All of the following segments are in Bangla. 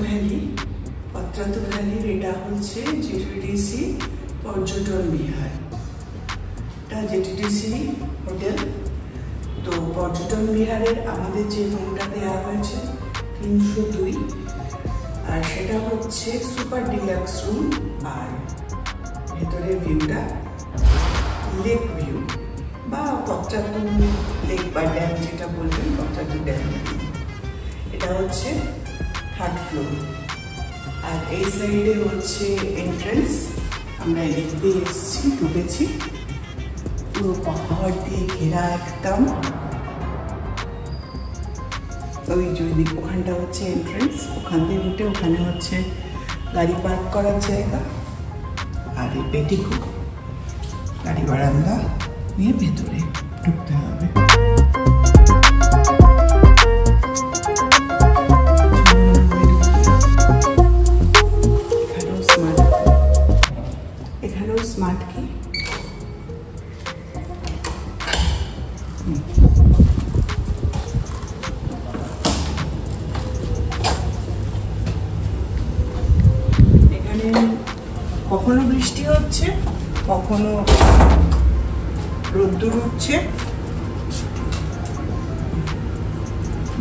ভ্যালি, পত্রাতু ভ্যালির এটা হচ্ছে জেটিডিসি পর্যটন বিহার। এটা জেটিডিসি হোটেল। তো পর্যটন বিহারের আমাদের যে রুমটা দেওয়া হয়েছে 302, আর সেটা হচ্ছে সুপার ডিলাক্স রুম। আর ভেতরের ভিউটা লেক ভিউ বা পত্রাতু লেক বা ড্যাম যেটা বলবেন, পত্রাতু ড্যাম। এটা হচ্ছে 3rd ফ্লোর। আর এই সাইডে হচ্ছে এন্ট্রেন্স। আমরা এদিক দিয়ে এসেছি, ঢুকেছি। পুরো পাহাড় দিয়ে ঘেরা একদম। ওই যে ওখানটা হচ্ছে এন্ট্রেন্স, ওখান দিয়ে উঠে ওখানে হচ্ছে গাড়ি পার্ক করার জায়গা। আর এই পেটিকো গাড়ি বারান্দা নিয়ে ভেতরে ঢুকতে হবে। এখানেও স্মার্ট কি কখনো বৃষ্টি হচ্ছে, কখনো রোদ্দুর উঠছে।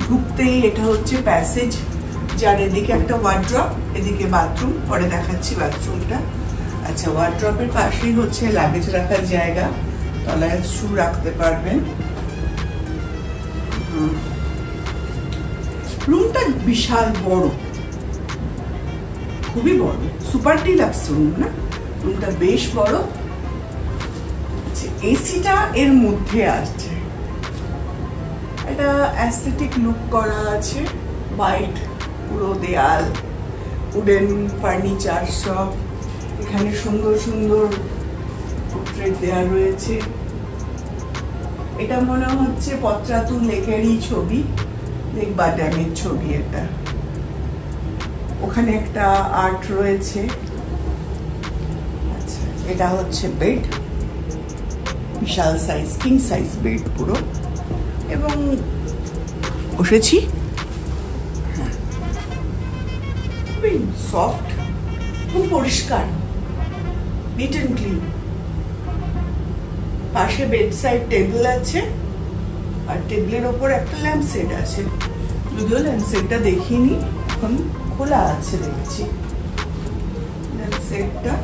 ঢুকতেই এটা হচ্ছে প্যাসেজ, যার এদিকে একটা ওয়ার্ড্রপ, এদিকে বাথরুম। পরে দেখাচ্ছি বাথরুমটা। আচ্ছা, ওয়ার্ড্রপের পাশেই হচ্ছে লাগেজ রাখার জায়গা, তলায় শু রাখতে পারবেন। রুমটা বিশাল বড়, খুবই বড়, সুপার ডিলাক্স রুম না, রুমটা বেশ বড়। এসিটা এর মধ্যে আসছে, এটা অ্যাস্থেটিক লুক করা আছে। হোয়াইট পুরো দেয়াল, উডেন ফার্নিচার সব। এখানে সুন্দর সুন্দর পোর্ট্রেট দেওয়া রয়েছে। এটা মনে হচ্ছে পত্রাতু লেকেরই ছবি, লেক বা ড্যামের ছবি এটা। ওখানে একটা আর্ট রয়েছে। আচ্ছা, এটা হচ্ছে বেড, বিশাল সাইজ, কিং সাইজ বেড পুরো। এবং বসেছি, খুবই সফট, খুব পরিষ্কার, নিট অ্যান্ড ক্লিন। পাশে বেড সাইড টেবিল আছে, আর টেবিলের ওপর একটা ল্যাম্প সেট আছে। যদিও ল্যাম্প সেটটা দেখিনি, এখন খোলা আছে দেখছি ল্যাম্প সেটটা।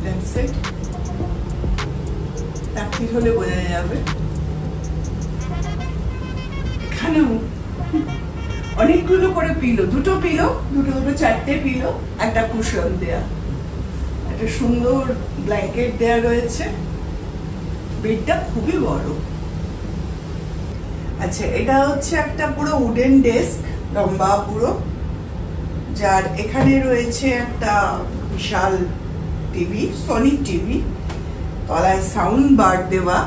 ল্যাম্প সেট রাত্রি হলে বোঝা যাবে। এখানেও অনেকগুলো করে পিলো, দুটো 4টে পিলো, একটা কুশন দেয়া, একটা সুন্দর ব্ল্যাঙ্কেট দেয়া রয়েছে। বেডটা খুবই বড়। আচ্ছা, এটা হচ্ছে একটা পুরো উডেন ডেস্ক, লম্বা পুরো, যার এখানে রয়েছে একটা বিশাল টিভি, সনি টিভি, তলায় সাউন্ড বার দেওয়া,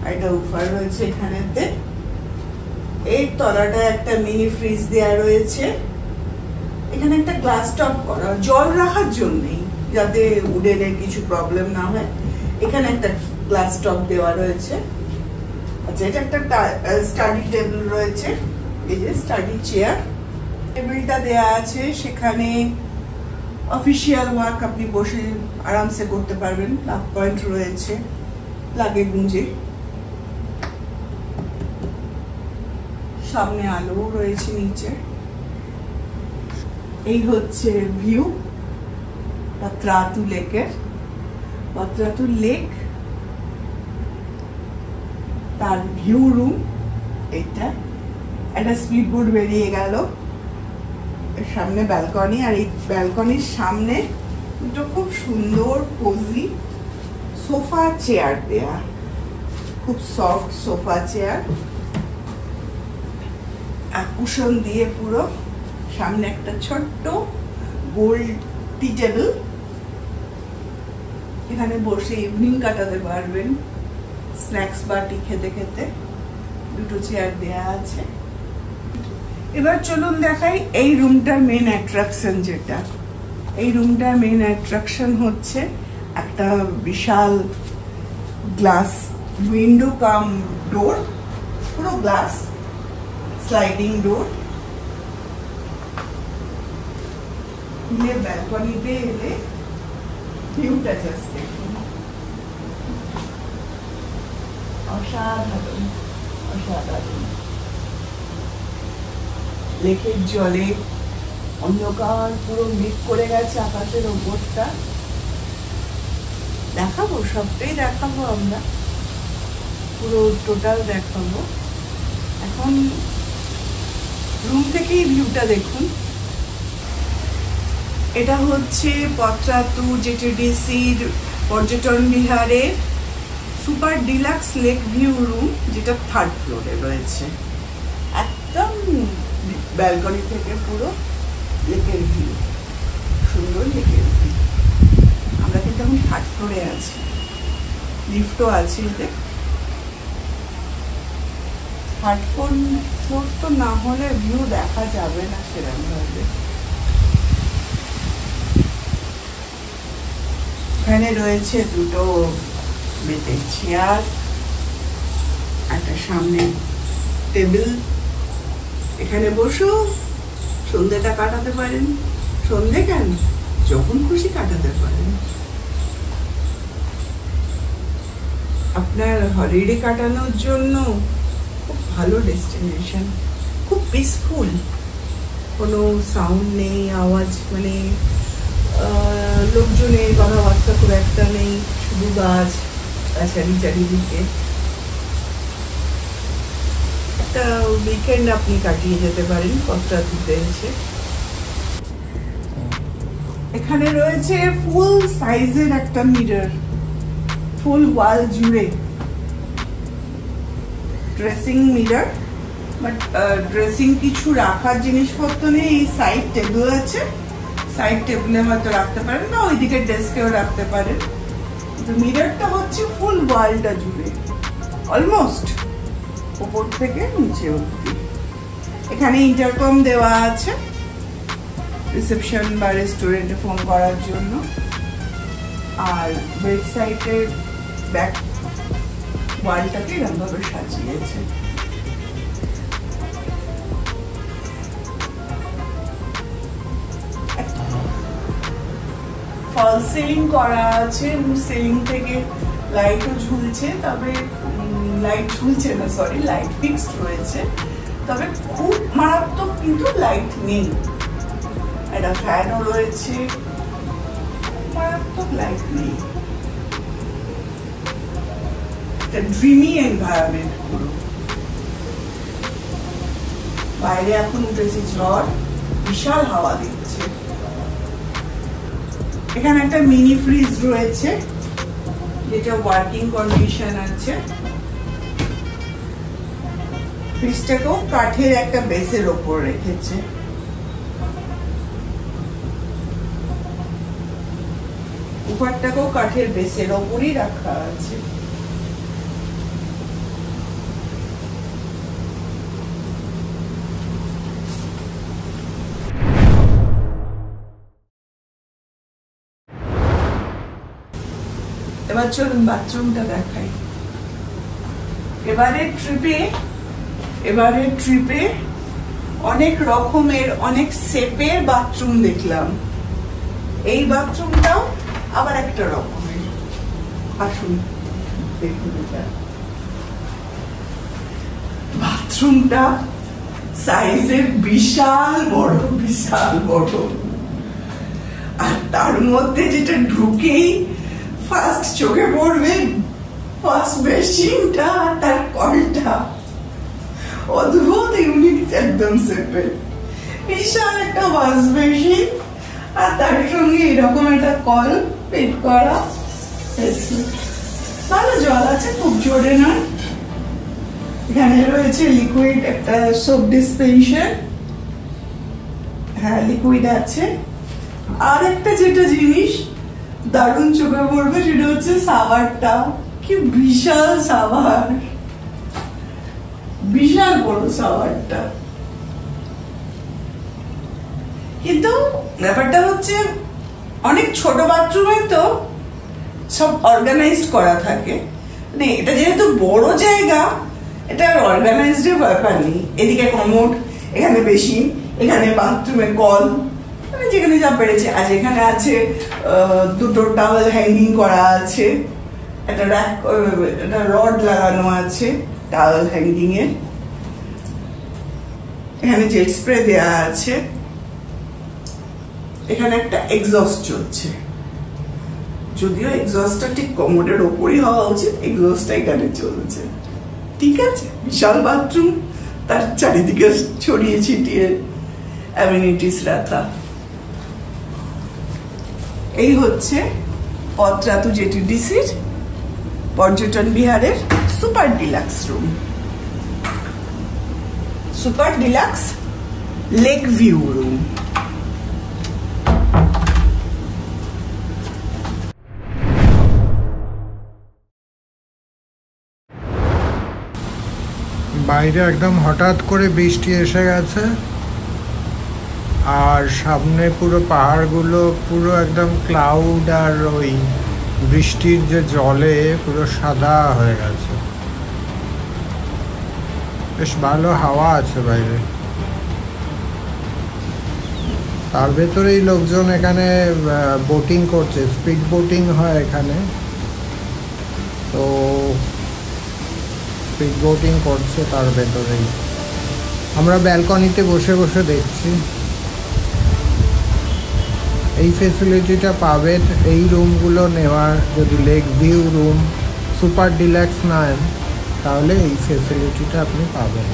আর এটা উপর রয়েছে এখানেতে। এই তলাটা একটা মিনি ফ্রিজ দেয়া রয়েছে। এখানে একটা গ্লাস টপ করা, জল রাখার জন্যই, যাতে উডেনের কিছু প্রবলেম না হয়। এখানে একটা গ্লাস টপ দেওয়া রয়েছে। আচ্ছা, এটা একটা স্টাডি টেবিল রয়েছে, এই যে স্টাডি চেয়ার। টেবিলটা দেয়া আছে, সেখানে অফিসিয়াল ওয়ার্ক আপনি বসে আরামসে করতে পারবেন। প্লাগ পয়েন্ট রয়েছে, প্লাগে গুঁজে। সামনে আলো রয়েছে নিচে। এই হচ্ছে ভিউ পত্রাতু লেকের, পত্রাতু লেক, তার ভিউ রুম। এটা একটা স্পিড বোট বেরিয়ে গেল, সামনে ব্যালকনি, আর এই ব্যালকনির সামনে দুটো খুব সুন্দর কোজি সোফা চেয়ার দেয়া, খুব সফট সোফা চেয়ার, কুশন দিয়ে পুরো। সামনে একটা ছোট্ট গোল টি টেবিল, এখানে বসে ইভিনিং কাটাতে পারবেন, স্ন্যাক্স বা টি খেতে খেতে। দুটো চেয়ার দেয়া আছে। এবার চলুন দেখাই এই রুমটার মেন অ্যাট্রাকশন যেটা। এই রুমটার মেন অ্যাট্রাকশন হচ্ছে একটা বিশাল গ্লাস উইন্ডো কাম ডোর, পুরো গ্লাস স্লাইডিং ডোর। ব্যালকনিতে এলে ভিউটা জাস্ট দেখুন, অসাধারণ অসাধারণ। লেকের জলে অন্ধকার পুরো মেঘ করে গেছে আকাশের ওপরটা। দেখাবো, সবটাই দেখাবো, আমরা পুরো টোটাল দেখাবো। এখন রুম থেকেই ভিউটা দেখুন। এটা হচ্ছে পত্রাতু জেটিডিসির পর্যটন বিহারের super deluxe lake view room, যেটা 3rd ফ্লোরে রয়েছে। একদম ব্যালকনি থেকে পুরো লেকের ভিউ, সুন্দর লেকের ভিউ। আমরা কিন্তু এখন 3rd ফ্লোরে আছি, লিফটও আছে। এতে 3rd ফ্লোর তো না হলে ভিউ দেখা যাবে না সেরকম ভাবে। এখানে রয়েছে দুটো বেতের চেয়ার, একটা সামনে টেবিল। এখানে বসেও সন্ধ্যেটা কাটাতে পারেন। সন্ধ্যে কেন, যখন খুশি কাটাতে পারেন। আপনার হলিডে কাটানোর জন্য খুব ভালো ডেস্টিনেশন, খুব পিসফুল, কোনো সাউন্ড নেই, আওয়াজ মানে লোকজনের কথাবার্তা খুব একটা নেই, শুধু গাছ গাছালি চারিদিকে। একটা উইকেন্ড আপনি কাটিয়ে যেতে পারেন পত্রাতুতে এসে। এখানে রয়েছে ফুল সাইজের একটা মিরর, ফুল ওয়াল জুড়ে ড্রেসিং মিরর। বাট ড্রেসিং কিছু রাখার জিনিসপত্র নেই। এই সাইড টেবিল আছে, সাইড টেবিলে হয়তো রাখতে পারেন, না ওইদিকে ডেস্কেও রাখতে পারেন। মিররটা হচ্ছে ফুল ওয়ালটা জুড়ে, অলমোস্ট উপর থেকে নিচে অবধি। এখানে ইন্টারকম দেওয়া আছে রিসেপশন বা রেস্টুরেন্টে ফোন করার জন্য। আর বেড সাইডের ব্যাক ওয়ালটাকে এরকমভাবে সাজিয়েছে। ফল সিলিং করা আছে, সিলিং থেকে লাইটও ঝুলছে, তবে লাইট ঝুলছে না, সরি, লাইট ফিক্সড রয়েছে, তবে খুব মারাত্মক কিন্তু লাইট নেই। একটা ফ্যানও রয়েছে, মারাত্মক লাইট নেই। একটা ড্রিমি এনভায়রনমেন্ট পুরো। বাইরে এখন উঠেছে ঝড়, বিশাল হাওয়া দিচ্ছে। এখানে একটা মিনি ফ্রিজ রয়েছে, যেটা ওয়ার্কিং কন্ডিশন আছে। ফ্রিজটাকেও কাঠের একটা বেসের ওপর রেখেছে। উপরটাকেও কাঠের বেসের ওপরই রাখা আছে। এবার চলুন বাথরুমটা দেখাই। এবারে ট্রিপে অনেক রকমের, অনেক শেপের বাথরুম দেখলাম। এই বাথরুমটাও আবার একটা রকমের। আসুন দেখুন, বাথরুমটা সাইজে বিশাল বড়, বিশাল বড়। আর তার মধ্যে যেটা ঢুকেই ফার্স্ট চোখে পড়বে ওয়াশ বেসিনটা আর তার কলটা। অদ্ভুত, ইউনিক একদম শেপের। বিশাল একটা ওয়াশ বেসিন আর তার সঙ্গে এরকম একটা কল ফিট করা। ভালো জল আছে, খুব জোরে নয়। এখানে রয়েছে লিকুইড একটা সোপ ডিসপেনসার, হ্যাঁ লিকুইড আছে। আর একটা যেটা জিনিস দারুণ চোখে পড়বে সেটা হচ্ছে সাওয়ারটা। কি বিশাল সাওয়ার, বিশাল বড় সাওয়ারটা। কিন্তু ব্যাপারটা হচ্ছে অনেক ছোট বাথরুমে তো সব অর্গানাইজড করা থাকে, মানে এটা যেহেতু বড় জায়গা, এটা অর্গানাইজড ব্যাপার নেই। এদিকে কমোড, এখানে বেসিন, এখানে বাথরুমে কল, মানে যেখানে যা পেরেছে। আর এখানে আছে দুটো টাওয়েল হ্যাঙ্গিং করা আছে, একটা রড লাগানো আছে টাওয়েল হ্যাঙ্গিং এ। এখানে জেট স্প্রে দেওয়া আছে। এখানে একটা এক্সস্ট চলছে, যদিও এক্সস্টটা ঠিক কমোডের ওপরই হওয়া উচিত, এক্সস্টটা এখানে চলছে। ঠিক আছে, বিশাল বাথরুম, তার চারিদিকে ছড়িয়ে ছিটিয়ে অ্যামিনিটিস রাখা। এই হচ্ছে পত্রাতু জেটিডিসির পর্যটন বিহারের super deluxe room, super deluxe lake view room. বাইরে একদম হঠাৎ করে বৃষ্টি এসে গেছে, আর সামনে পুরো পাহাড়গুলো পুরো একদম ক্লাউড আর ওই বৃষ্টির যে জলে পুরো সাদা হয়ে গেছে। বেশ ভালো হাওয়া আছে বাইরে। তার ভেতরেই লোকজন এখানে বোটিং করছে, স্পিড বোটিং হয় এখানে, তো স্পিড বোটিং করছে তার ভেতরেই। আমরা ব্যালকনিতে বসে বসে দেখছি। এই ফেসিলিটিটা পাবেন এই রুমগুলো নেওয়ার, যদি lake view room super deluxe নেন তাহলে এই ফেসিলিটিটা আপনি পাবেন।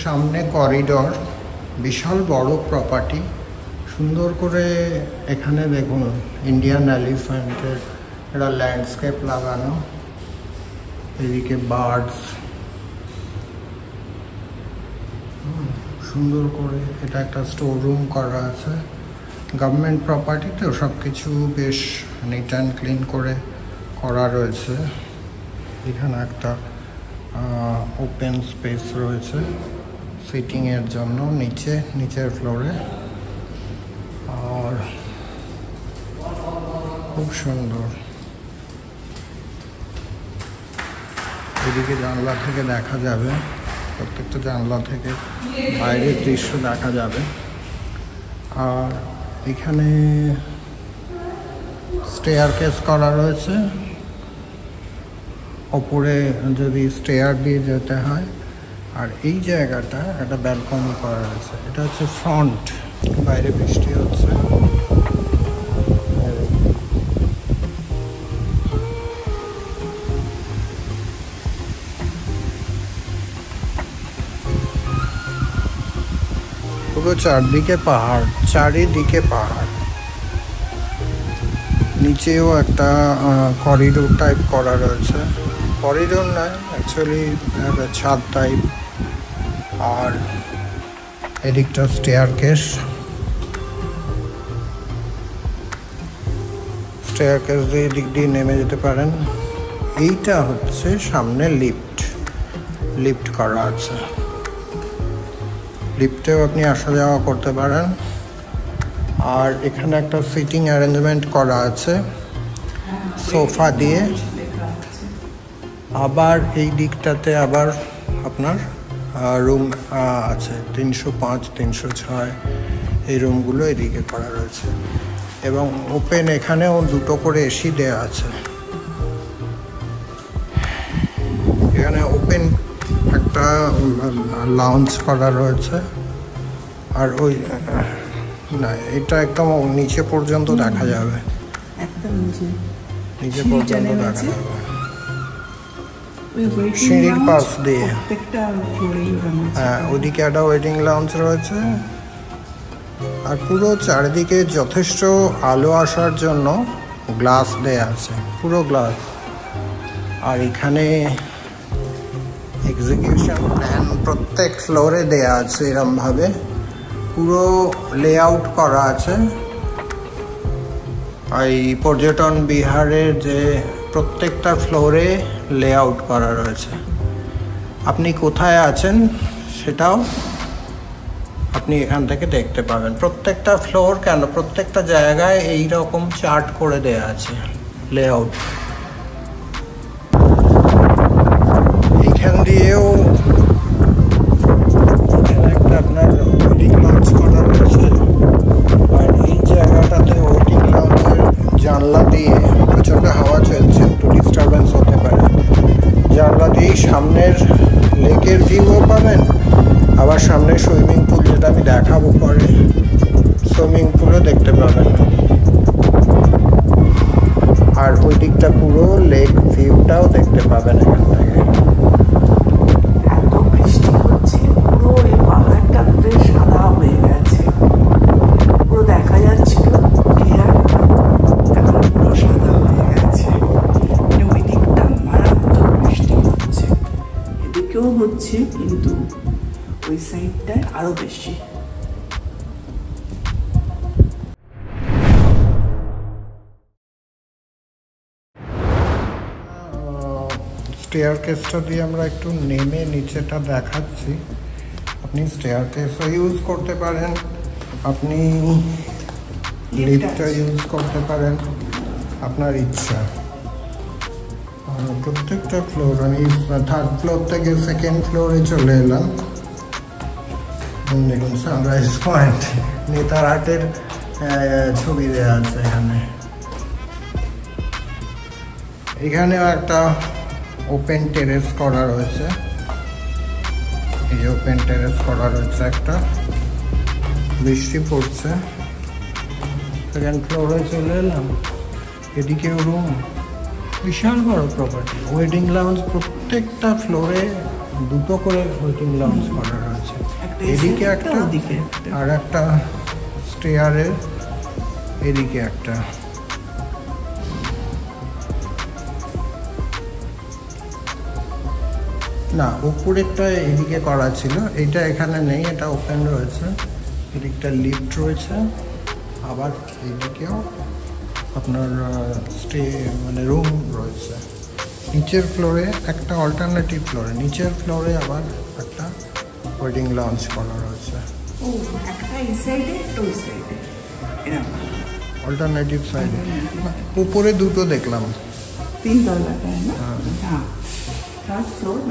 সামনে করিডর, বিশাল বড় প্রপার্টি, সুন্দর করে এখানে দেখুন ইন্ডিয়ান এলিফ্যান্টের একটা ল্যান্ডস্কেপ লাগানো, এদিকে বার্ডস, সুন্দর করে। এটা একটা স্টোর রুম করা আছে, গভর্নমেন্ট প্রপার্টি তো সব কিছু বেশ নিট অ্যান্ড ক্লিন করে করা রয়েছে। এখানে একটা ওপেন স্পেস রয়েছে সিটিংয়ের জন্য নিচের ফ্লোরে, আর খুব সুন্দর। এদিকে জানলা থেকে দেখা যাবে, প্রত্যেকটা জানলা থেকে বাইরের দৃশ্য দেখা যাবে। আর এখানে স্টেয়ারকেস করা রয়েছে, ওপরে যদি স্টেয়ার দিয়ে যেতে হয়। আর এই জায়গাটা একটা ব্যালকনি করা রয়েছে, এটা হচ্ছে ফ্রন্ট। বাইরে বৃষ্টি হচ্ছে, পুরো চারদিকে পাহাড়, চারিদিকে পাহাড়। নিচেও একটা করিডোর টাইপ করা রয়েছে, করিডোর নয় অ্যাকচুয়ালি একটা ছাদ টাইপ। আর এদিকটা স্টেয়ারকেস দিয়ে এদিক দিয়ে নেমে যেতে পারেন। এইটা হচ্ছে সামনে লিফট করা আছে, লিফটেও আপনি আসা যাওয়া করতে পারেন। আর এখানে একটা সিটিং অ্যারেঞ্জমেন্ট করা আছে সোফা দিয়ে। আবার এই দিকটাতে আবার আপনার রুম আছে 305, 306, এই রুমগুলো এদিকে করা রয়েছে। এবং ওপেন এখানেও দুটো করে এসি দেওয়া আছে। এখানে ওপেন একটা লাউঞ্জ করা রয়েছে। আর ওই না, এটা একদম নিচে পর্যন্ত দেখা যাবে, একদম নিচে পর্যন্ত দেখা যাবে সিঁড়ির পাশ দিয়ে। হ্যাঁ, ওদিকে একটা ওয়েটিং লাউঞ্জ রয়েছে। আর পুরো চারিদিকে যথেষ্ট আলো আসার জন্য গ্লাস দেয়া আছে, পুরো গ্লাস। আর এখানে এক্সিকিউশন প্ল্যান প্রত্যেক ফ্লোরে দেয়া আছে, এরমভাবে পুরো লেআউট করা আছে। এই পর্যটন বিহারের যে প্রত্যেকটা ফ্লোরে লেআউট করা রয়েছে। আপনি কোথায় আছেন সেটাও আপনি এখান থেকে দেখতে পাবেন। প্রত্যেকটা ফ্লোর কেন প্রত্যেকটা জায়গায় এই রকম চার্ট করে দেয়া আছে লেআউট। এইখান দিয়েও একটা আপনার ওয়েটিং লঞ্চ করা রয়েছে। আর এই জায়গাটাতে ওয়েটিং লঞ্চের জানলা দিয়ে প্রচণ্ড হাওয়া চলছে, একটু ডিস্টারবেন্স হতে পারে। জানলা দিয়েই সামনের লেকের ভিউও পাবেন, আবার সামনে সুইমিং পুল, যেটা আমি দেখাবো পরে, সুইমিং পুলও দেখতে পাবেন। আর ওই দিকটা পুরো লেক ভিউটাও দেখতে পাবেন এখান থেকে। এত বৃষ্টি হচ্ছে, পুরো এই পাহাড়টা পুরো সাদা হয়ে গেছে, পুরো দেখা যাচ্ছিল ক্লিয়ার, এখন পুরো সাদা হয়ে গেছে। মানে ওই দিকটা মারাত্মক বৃষ্টি হচ্ছে, এদিকেও হচ্ছে কিন্তু ওই সাইডটায় আরো বেশি। স্টেয়ার কেসটা দিয়ে আমরা একটু নেমে নিচেটা দেখাচ্ছি। আপনি স্টেয়ার কেসও ইউজ করতে পারেন, আপনি লিফটটা ইউজ করতে পারেন, আপনার ইচ্ছা। প্রত্যেকটা ফ্লোর, আমি থার্ড ফ্লোর থেকে সেকেন্ড ফ্লোরে চলে এলাম। দেখুন সানরাইজ পয়েন্ট, নেতারহাটের ছবি দেওয়া আছে এখানে। এখানেও একটা ওপেন টেরেস করা রয়েছে, এই ওপেন টেরেস করা রয়েছে একটা। বৃষ্টি পড়ছে, সেকেন্ড ফ্লোরে চলে এলাম। এদিকেও রুম, বিশাল বড় প্রপার্টি। ওয়েটিং লাউঞ্জ প্রত্যেকটা ফ্লোরে দুটো করে ওয়েটিং লাউঞ্জ করা রয়েছে। এদিকে একটা, আর একটা স্টেয়ারের এদিকে একটা। না, উপরেরটা এদিকে করা ছিল, এটা এখানে নেই, এটা ওপেন রয়েছে। এদিকটা লিফট রয়েছে, আবার এদিকেও আপনার মানে রুম রয়েছে। নিচের ফ্লোরে একটা অল্টারনেটিভ ফ্লোরে, নিচের ফ্লোরে আবার একটা ওয়েটিং লঞ্চ করা রয়েছে। অল্টারনেটিভ সাইডে, উপরে দুটো দেখলাম,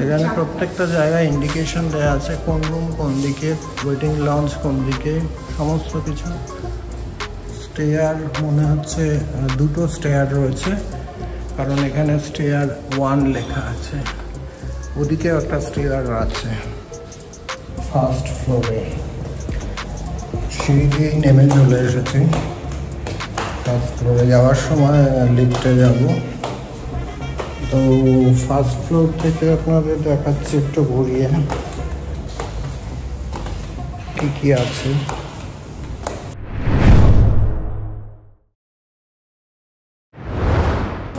এখানে প্রত্যেকটা জায়গায় ইন্ডিকেশন দেওয়া আছে কোন রুম কোন দিকে, ওয়েটিং লঞ্চ কোন দিকে, সমস্ত কিছু। স্টেয়ার মনে হচ্ছে দুটো স্টেয়ার রয়েছে, কারণ এখানে স্টেয়ার 1 লেখা আছে, ওদিকেও একটা স্টেয়ার আছে। ফার্স্ট ফ্লোরে সিঁড়ি দিয়েই নেমে চলে এসেছি। ফার্স্ট ফ্লোরে যাওয়ার সময় লিফটে যাব। তো ফার্স্ট ফ্লোর থেকে আপনাদের দেখাচ্ছি একটু ঘুরিয়ে কি কি আছে।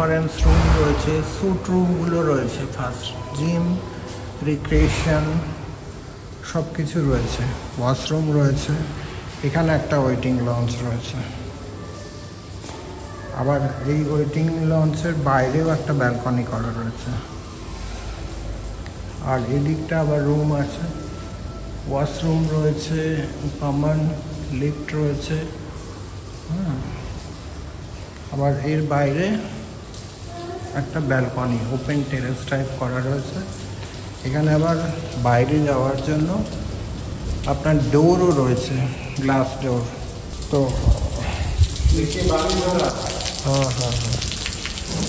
কনফারেন্স রুম রয়েছে, স্যুট রুমগুলো রয়েছে, ফার্স্ট জিম, রিক্রিয়েশন সব কিছু রয়েছে, ওয়াশরুম রয়েছে। এখানে একটা ওয়েটিং লঞ্চ রয়েছে। আবার এই ওয়েটিং লঞ্চের বাইরেও একটা ব্যালকনি করা রয়েছে। আর এদিকটা আবার রুম আছে, ওয়াশরুম রয়েছে, কমন লিফট রয়েছে। আবার এর বাইরে একটা ব্যালকনি, ওপেন টেরেস টাইপ করা রয়েছে। এখানে আবার বাইরে যাওয়ার জন্য আপনার ডোরও রয়েছে, গ্লাস ডোর। तो हाँ हाँ हाँ,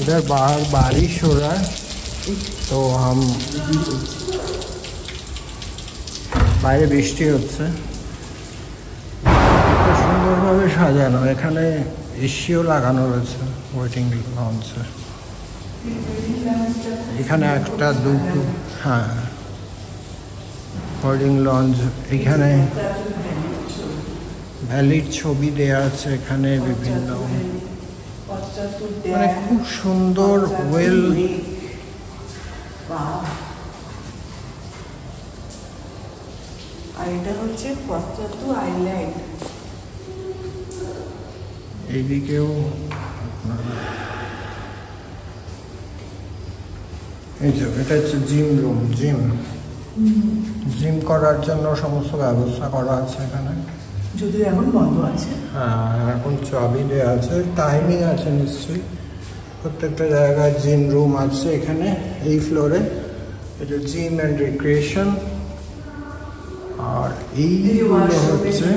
इधर बाहर बारिश हो रहा है, तो हम বাইরে বৃষ্টি হচ্ছে। খুব সুন্দরভাবে সাজানো, এখানে এসিও লাগানো রয়েছে ওয়েটিং লঞ্চে। এখানে একটা দুটো, হ্যাঁ ওয়েটিং লঞ্চ। এখানে ভ্যালির ছবি দেয়া আছে এখানে বিভিন্ন, মানে খুব সুন্দর ওয়েল। আর এটা হচ্ছে পশ্চাৎ আইল্যান্ড। এইদিকেও এই যে এটা হচ্ছে জিম রুম, জিম জিম করার জন্য সমস্ত ব্যবস্থা করা আছে এখানে, যদিও এখন বন্ধ আছে। হ্যাঁ, এখন চাবি দেওয়া আছে, টাইমিং আছে নিশ্চয়ই। প্রত্যেকটা জায়গায় জিম রুম আছে এখানে। এই ফ্লোরে এটা জিম অ্যান্ড রিক্রিয়েশন, আর এই হচ্ছে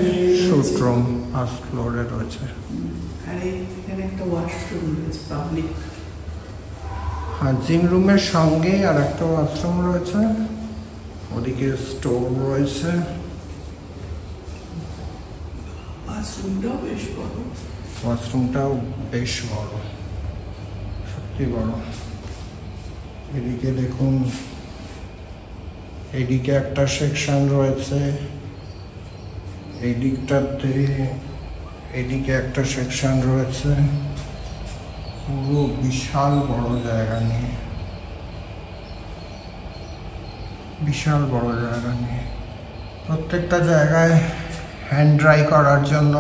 শুট রুম ফার্স্ট ফ্লোরে রয়েছে। আর এখানে একটা ওয়াশরুম রয়েছে পাবলিক। হ্যাঁ, জিম রুমের সঙ্গে আর একটা ওয়াশরুম রয়েছে, ওদিকে স্টোর রয়েছে। ওয়াশরুমটাও বেশ বড়। ওয়াশরুমটাও বেশ বড়, সত্যি বড়। এদিকে দেখুন, এদিকে একটা সেকশন রয়েছে, এই দিকটাতে এদিকে একটা সেকশন রয়েছে। পুরো বিশাল বড় জায়গা নিয়ে, বিশাল বড় জায়গা নিয়ে। প্রত্যেকটা জায়গায় হ্যান্ড ড্রাই করার জন্য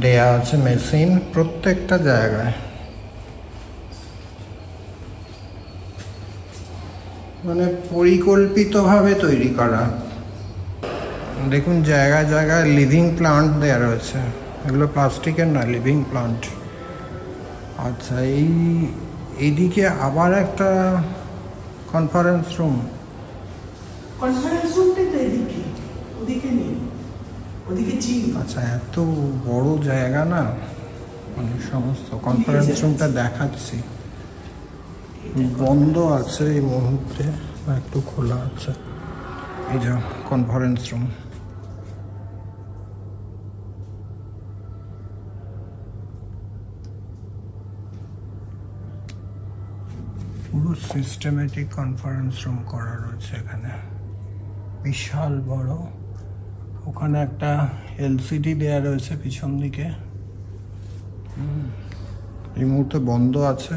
দেয়া আছে মেশিন, প্রত্যেকটা জায়গায়। মানে পরিকল্পিতভাবে তৈরি করা। দেখুন, জায়গায় জায়গায় লিভিং প্লান্ট দেওয়া রয়েছে, এগুলো প্লাস্টিকের না, লিভিং প্লান্ট। আচ্ছা, এইদিকে আবার একটা কনফারেন্স রুম। কনফারেন্স রুমটা তো এদিকে, ওদিকে নেই, ওদিকে জিম। আচ্ছা, এত বড় জায়গা না, মানে সমস্ত কনফারেন্স রুমটা দেখাচ্ছি বন্ধ আছে এই মুহূর্তে, একটু খোলা আছে। এই যে কনফারেন্স রুম, পুরো সিস্টেমেটিক কনফারেন্স রুম করা রয়েছে এখানে, বিশাল বড়। ওখানে একটা এলসিডি দেয়া রয়েছে পিছন দিকে, এই মুহূর্তে বন্ধ আছে।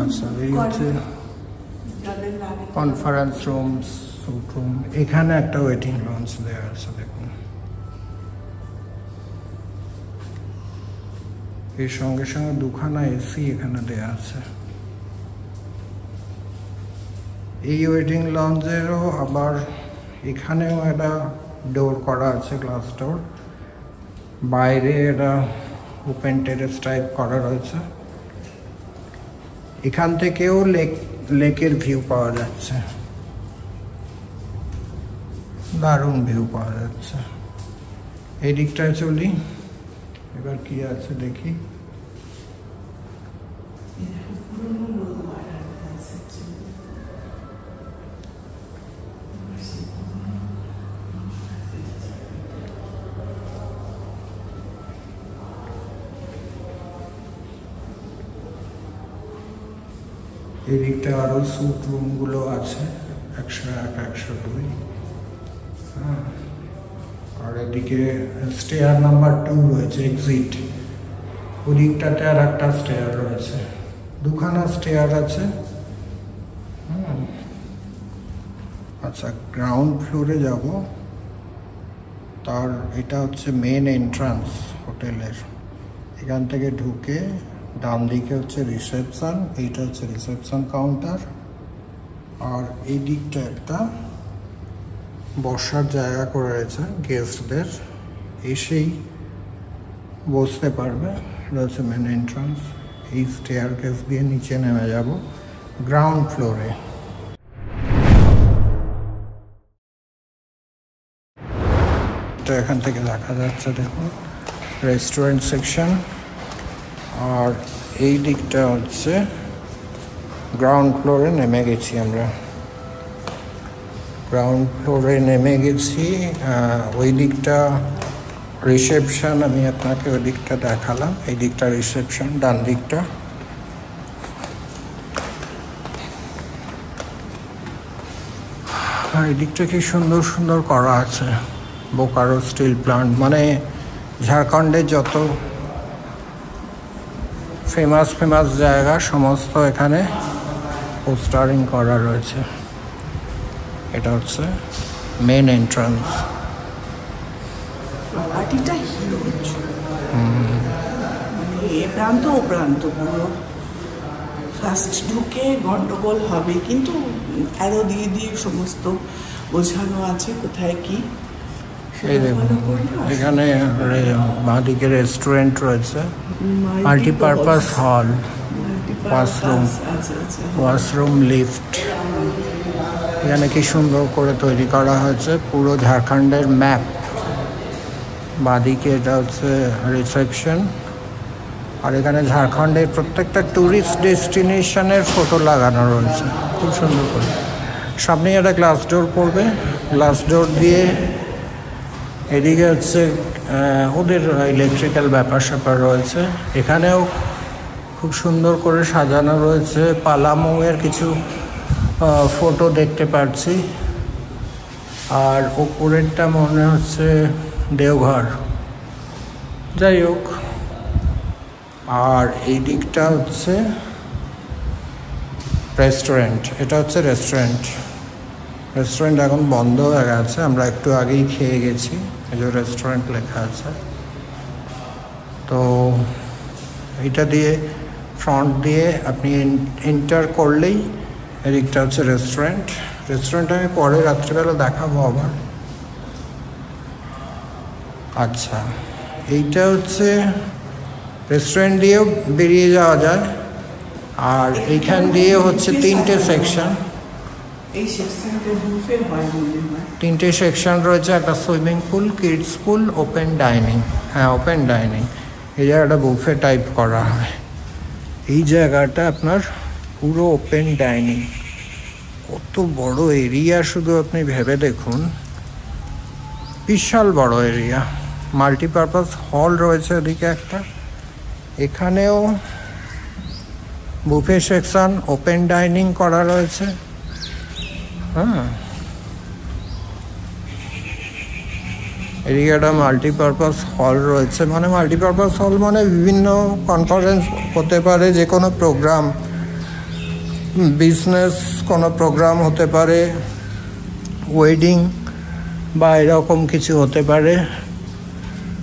আচ্ছা, এই হচ্ছে কনফারেন্স রুম, স্যুট রুম। এখানে একটা ওয়েটিং লঞ্চ দেওয়া আছে, দেখুন। এর সঙ্গে সঙ্গে দুখানা এসি এখানে দেয়া আছে। এই ওয়েটিং লঞ্চেরও আবার এখানেও একটা ডোর করা আছে, গ্লাস ডোর। বাইরে এটা ওপেন টেরেস টাইপ করা রয়েছে। এখান থেকেও লেকের ভিউ পাওয়া যাচ্ছে, দারুণ ভিউ পাওয়া যাচ্ছে। এই দিকটায় চলি, এবার কি আছে দেখি। এই দিকটা আরো স্যুট রুম গুলো আছে, 101, 102। আর এদিকে স্টেয়ার নাম্বার 2 রয়েছে, এক্সিট। ওই দিকটাতে আর একটা স্টেয়ার রয়েছে, দুখানা স্টেয়ার আছে। আচ্ছা, গ্রাউন্ড ফ্লোরে যাব। তার এটা হচ্ছে মেন এন্ট্রান্স হোটেলের। এখান থেকে ঢুকে ডান দিকে হচ্ছে রিসেপশন, এইটা হচ্ছে রিসেপশন কাউন্টার। আর এই দিকটা একটা বসার জায়গা করে রয়েছে, গেস্টদের এসেই বসতে পারবে। এটা হচ্ছে মেন এন্ট্রান্স। এই স্টেয়ার কেস দিয়ে নিচে নেমে যাব গ্রাউন্ড ফ্লোরে। এটা এখান থেকে দেখা যাচ্ছে, দেখুন, রেস্টুরেন্ট সেকশন। আর এই দিকটা হচ্ছে গ্রাউন্ড ফ্লোরে নেমে গেছি আমরা। গ্রাউন্ড ফ্লোরে নেমে গেছি। ওই দিকটা রিসেপশন, আমি আপনাকে ওই দিকটা দেখালাম। এই দিকটা রিসেপশন, ডান দিকটা। আর এই দিকটা কি সুন্দর সুন্দর করা আছে, বোকারো স্টিল প্লান্ট। মানে ঝাড়খণ্ডের যত ফেমাস জায়গা সমস্ত এখানে পোস্টারিং করা রয়েছে। এটা হচ্ছে মেন এন্ট্রান্স। পার্টিটা হিউজ, মানে এ প্রান্ত ও প্রান্ত পুরো ফার্স্ট ঢুকে গন্ডগোল হবে, কিন্তু অ্যারো দিয়ে দিয়ে সমস্ত বোঝানো আছে কোথায় কি। এই দেখুন এখানে বাঁদিকে রেস্টুরেন্ট রয়েছে, মাল্টিপারপাস হল, ওয়াশরুম, লিফট। এখানে কি সুন্দর করে তৈরি করা হয়েছে, পুরো ঝাড়খণ্ডের ম্যাপ। বাঁদিকে এটা হচ্ছে রিসেপশন, আর এখানে ঝাড়খণ্ডের প্রত্যেকটা ট্যুরিস্ট ডেস্টিনেশনের ফটো লাগানো রয়েছে খুব সুন্দর করে। সামনে একটা গ্লাস ডোর পড়বে, গ্লাস ডোর দিয়ে এদিকে হচ্ছে ওদের ইলেকট্রিক্যাল ব্যাপার স্যাপার রয়েছে। এখানেও খুব সুন্দর করে সাজানো রয়েছে, পালামৌয়ের কিছু ফটো দেখতে পাচ্ছি। আর ওপরেরটা মনে হচ্ছে দেওঘর, যাই হোক। আর এই দিকটা হচ্ছে রেস্টুরেন্ট, এটা হচ্ছে রেস্টুরেন্ট এখন বন্ধ হয়ে গেছে, আমরা একটু আগেই খেয়ে গেছি, এই যে রেস্টুরেন্ট লেখা আছে। তো এটা দিয়ে ফ্রন্ট দিয়ে আপনি এন্টার করলেই এদিকটা হচ্ছে রেস্টুরেন্ট আমি পরে রাত্রিবেলা দেখাবো আবার। আচ্ছা, এইটা হচ্ছে রেস্টুরেন্ট দিয়েও বেরিয়ে যাওয়া যায়, আর এইখান দিয়ে হচ্ছে তিনটে সেকশন, তিনটে সেকশন রয়েছে। একটা সুইমিং পুল, কিডস পুল, ওপেন ডাইনিং। হ্যাঁ, ওপেন ডাইনিং। এই জায়গাটা বুফে টাইপ করা হয়। এই জায়গাটা আপনার পুরো ওপেন ডাইনিং। কত বড় এরিয়া শুধু আপনি ভেবে দেখুন, বিশাল বড় এরিয়া। মাল্টিপারপাস হল রয়েছে ওদিকে একটা, এখানেও বুফে সেকশন, ওপেন ডাইনিং করা রয়েছে। হ্যাঁ, এদিকে একটা মাল্টিপারপাস হল রয়েছে। মানে মাল্টিপারপাস হল মানে বিভিন্ন কনফারেন্স হতে পারে, যে কোনো প্রোগ্রাম, বিজনেস কোনো প্রোগ্রাম হতে পারে, ওয়েডিং বা এরকম কিছু হতে পারে।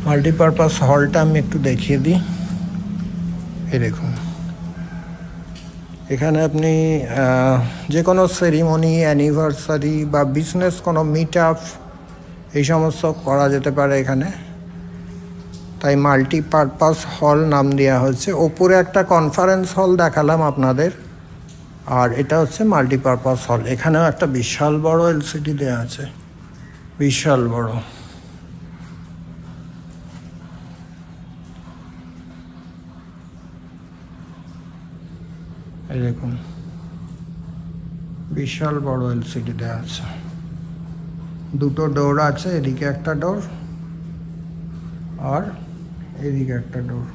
মাল্টিপারপাস হলটা আমি একটু দেখিয়ে দিই। এই দেখুন, এখানে আপনি যে কোনো সেরিমনি, অ্যানিভার্সারি বা বিজনেস কোনো মিট আপ, এই সমস্ত করা যেতে পারে এখানে, তাই মাল্টিপারপাস হল নাম দেওয়া হয়েছে। ওপরে একটা কনফারেন্স হল দেখালাম আপনাদের, আর এটা হচ্ছে মাল্টিপারপাস হল। এখানেও একটা বিশাল বড় এলসিডি দেওয়া আছে, বিশাল বড়। এই দেখুন, বিশাল বড় এলসিডি দেওয়া আছে। দুটো ডোর আছে, এদিকে একটা ডোর আর এদিকে একটা ডোর।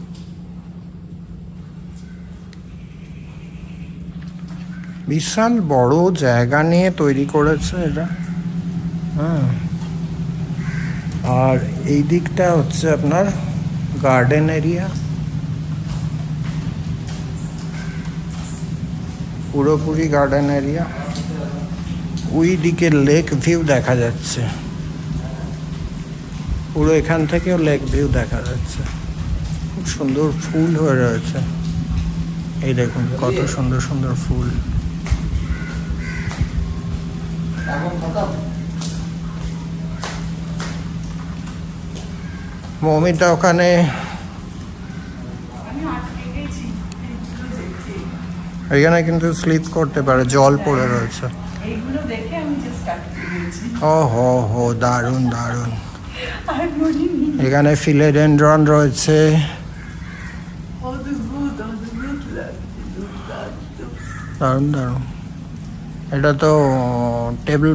বিশাল বড় জায়গা নিয়ে তৈরি করেছে এটা। হ্যাঁ, আর এই দিকটা হচ্ছে আপনার গার্ডেন এরিয়া, পুরোপুরি গার্ডেন এরিয়া। ওই দিকে লেক ভিউ দেখা যাচ্ছে, পুরো এখান থেকেও লেক ভিউ দেখা যাচ্ছে। খুব সুন্দর ফুল হয়ে রয়েছে, এই দেখুন কত সুন্দর সুন্দর ফুল। মৌমিতা ওখানে এখানে কিন্তু স্লিপ করতে পারে, জল পড়ে রয়েছে। ও হো হো, দারুণ দারুণ। এখানে ফিলেডেন্ড্রন রয়েছে। দারুণ দারুণ। এটা তো টেবিল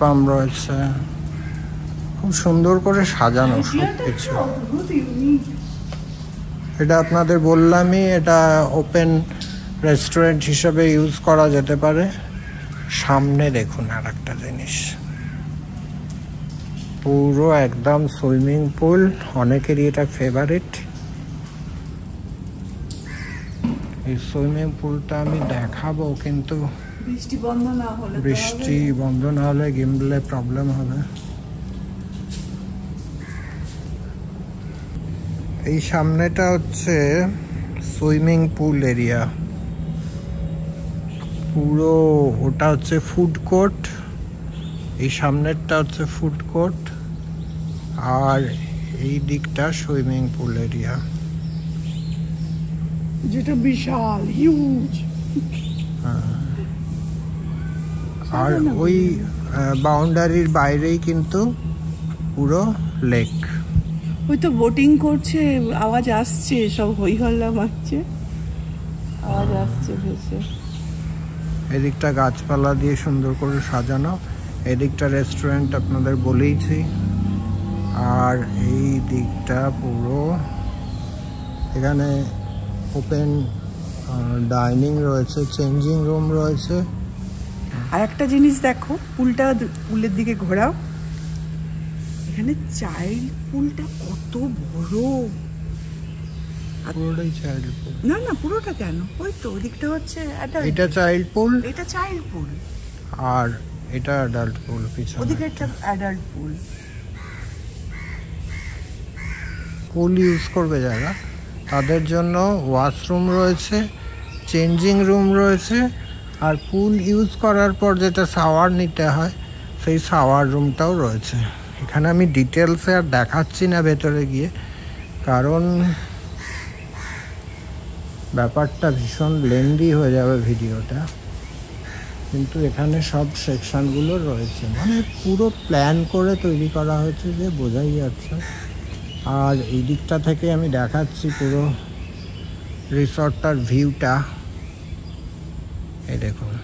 পাম্প রয়েছে, খুব সুন্দর করে সাজানো সব কিছু। এটা আপনাদের বললামই, এটা ওপেন রেস্টুরেন্ট হিসেবে ইউজ করা যেতে পারে। সামনে দেখুন আর একটা জিনিস, পুরো একদম সুইমিং পুল, অনেকেরই এটা ফেভারিট। এই সুইমিং পুলটা আমি দেখাবো, কিন্তু বৃষ্টি বন্ধ না হলে গিম্বলে প্রবলেম হবে। এই সামনেটা হচ্ছে সুইমিং পুল এরিয়া, পুরো ওটা হচ্ছে ফুড কোর্ট, এই সামনেরটা হচ্ছে ফুড কোর্ট, আর এই দিকটা সুইমিং পুল এরিয়া, যেটা বিশাল হিউজ। আর ওই বাউন্ডারির বাইরেই কিন্তু পুরো লেক। ওই তো বোটিং করছে, আওয়াজ আসছে, সব হই হল্লা মারছে, আওয়াজ আসছে ভেসে। এদিকটা গাছপালা দিয়ে সুন্দর করে সাজানো, এদিকটা রেস্টুরেন্ট আপনাদের বলেইছি, আর এই দিকটা পুরো এখানে ওপেন ডাইনিং রয়েছে, চেঞ্জিং রুম রয়েছে। আর একটা জিনিস দেখো, পুলের দিকে ঘোরাও, এখানে চাইল্ড পুলটা কত বড়। পুরোটাই চাইল্ড পুল? না না, পুরোটা কেন, ওই তো ওদিকটা হচ্ছে এটা চাইল্ড পুল, এটা চাইল্ড পুল, আর এটা অ্যাডাল্ট পুল। পিছনে ওদিকে একটা অ্যাডাল্ট পুল। পুল ইউজ করবে যারা, তাদের জন্য ওয়াশরুম রয়েছে, চেঞ্জিং রুম রয়েছে, আর পুল ইউজ করার পর যেটা শাওয়ার নিতে হয় সেই শাওয়ার রুমটাও রয়েছে। এখানে আমি ডিটেলসে আর দেখাচ্ছি না ভেতরে গিয়ে, কারণ ব্যাপারটা ভীষণ লেন্দি হয়ে যাবে ভিডিওটা, কিন্তু এখানে সব সেকশনগুলো রয়েছে, মানে পুরো প্ল্যান করে তৈরি করা হয়েছে যে বোঝাই যাচ্ছে। আর এই দিকটা থেকে আমি দেখাচ্ছি পুরো রিসর্টটার ভিউটা, এই দেখুন।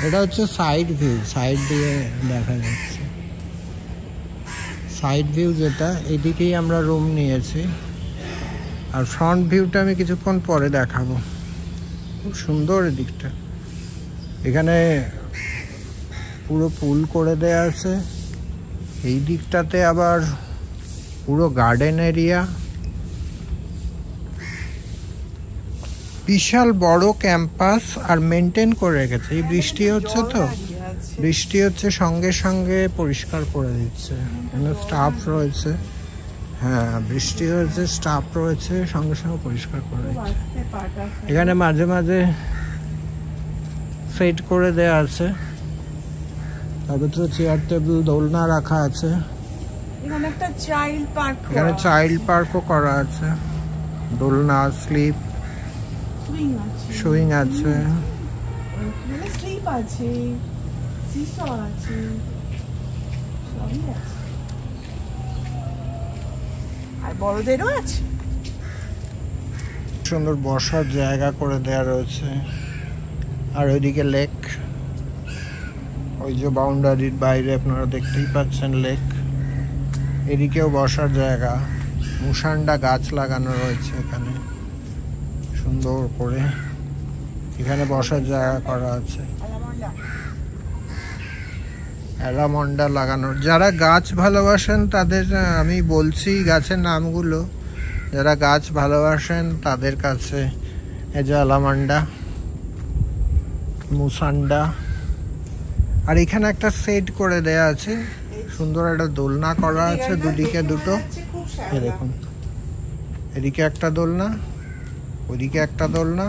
এটা হচ্ছে সাইড ভিউ, সাইড দিয়ে দেখা যাচ্ছে সাইড ভিউ, যেটা এদিকেই আমরা রুম নিয়েছি। আর ফ্রন্ট ভিউটা আমি কিছুক্ষণ পরে দেখাবো, খুব সুন্দর এদিকটা। এখানে পুরো পুল করে দেয়া আছে, এই দিকটাতে আবার পুরো গার্ডেন এরিয়া, বিশাল বড় ক্যাম্পাস, আর মেনটেন করে রেখেছে। এই বৃষ্টি হচ্ছে তো, বৃষ্টি হচ্ছে সঙ্গে সঙ্গে পরিষ্কার করে দিচ্ছে, এখানে স্টাফ রয়েছে। হ্যাঁ, বৃষ্টি হয়েছে, স্টাফ রয়েছে, সঙ্গে সঙ্গে পরিষ্কার করে দিচ্ছে। এখানে মাঝে মাঝে সেট করে দেয়া আছে, তার ভিতরে চেয়ার টেবিল দোলনা রাখা আছে। এখানে একটা চাইল্ড পার্ক, এখানে চাইল্ড পার্কও করা আছে, দোলনা, স্লিপ, সুইং আছে, মানে স্লিপ আছে, সিসো আছে, সবই আছে, আর বড়দেরও আছে। সুন্দর বসার জায়গা করে দেয়া রয়েছে। আর ওইদিকে লেক, ওই যে বাউন্ডারির বাইরে আপনারা দেখতেই পাচ্ছেন লেক। এদিকেও বসার জায়গা, মুসান্ডা গাছ লাগানো রয়েছে এখানে সুন্দর করে, এখানে বসার জায়গা করা আছে, অ্যালামন্ডা লাগানো। যারা গাছ ভালোবাসেন তাদের আমি বলছি গাছের নামগুলো, যারা গাছ ভালোবাসেন তাদের কাছে এই যে অ্যালামন্ডা, মুসান্ডা। আর এখানে একটা সেট করে দেয়া আছে, সুন্দর একটা দোলনা করা আছে, দুদিকে দুটো। এই দেখুন, এদিকে একটা দোলনা, ওইদিকে একটা দোলনা,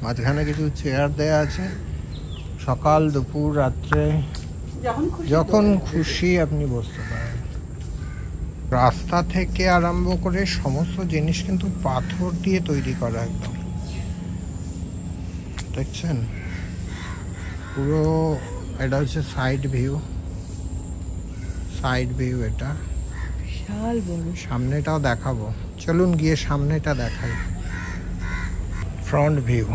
মাঝখানে কিছু চেয়ার দেয়া আছে। সকাল, দুপুর, রাত্রে যখন খুশি আপনি বসতে পারেন। রাস্তা থেকে আরম্ভ করে সমস্ত জিনিস কিন্তু পাথর দিয়ে তৈরি করা, একদম দেখছেন পুরো। এটা হচ্ছে সাইড ভিউ, সাইড ভিউ এটা বিশাল বড়। সামনেটাও দেখাবো, চলুন গিয়ে সামনেটা দেখাই। ফ্রন্ট ভিউ,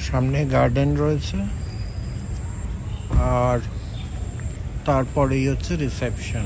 সামনে গার্ডেন রয়েছে, আর তারপরেই হচ্ছে রিসেপশন।